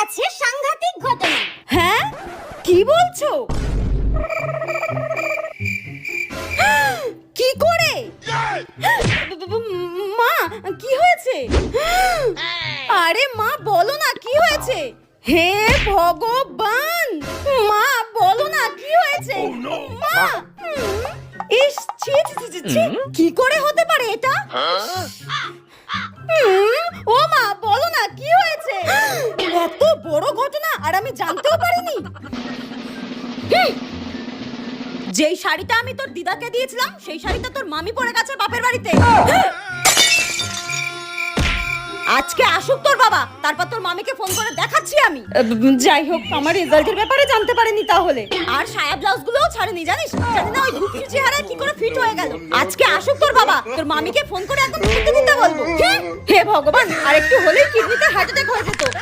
গেছে সাংঘাতিক ঘটনা। হ্যাঁ, কি বলছো? কি করে? মা, কি হয়েছে? আরে মা, বলো না কি হয়েছে? হে ভগবান, মা বলো না কি হয়েছে? মা, ইস, ছি ছি ছি ছি, কি করে হতে পারে এটা? ও মা, বলো না কি হয়েছে? এত বড় ঘটনা আর আমি জানতেও পারিনি। যেই শাড়িটা আমি তোর দিদাকে দিয়েছিলাম সেই শাড়িটা তোর মামি পরে গেছে বাপের বাড়িতে। আজকে আসুক তোর বাবা, তারপর তোর মামিকে ফোন করে দেখাচ্ছি আমি। যাই হোক, আমার রেজাল্টের ব্যাপারে জানতে পারেনি তাহলে। আর সায়া ব্লাউজ গুলোও ছাড়েনি, জানিস? জানি না ওই ঘুপসি চেহারা কি করে ফিট হয়ে গেল। আজকে আসুক তোর বাবা, তোর মামিকে ফোন করে একদম খুলতে দিতে বলবো। হে ভগবান, আর একটু হলেই কিডনিতে হার্ট অ্যাটাক হয়ে যেত।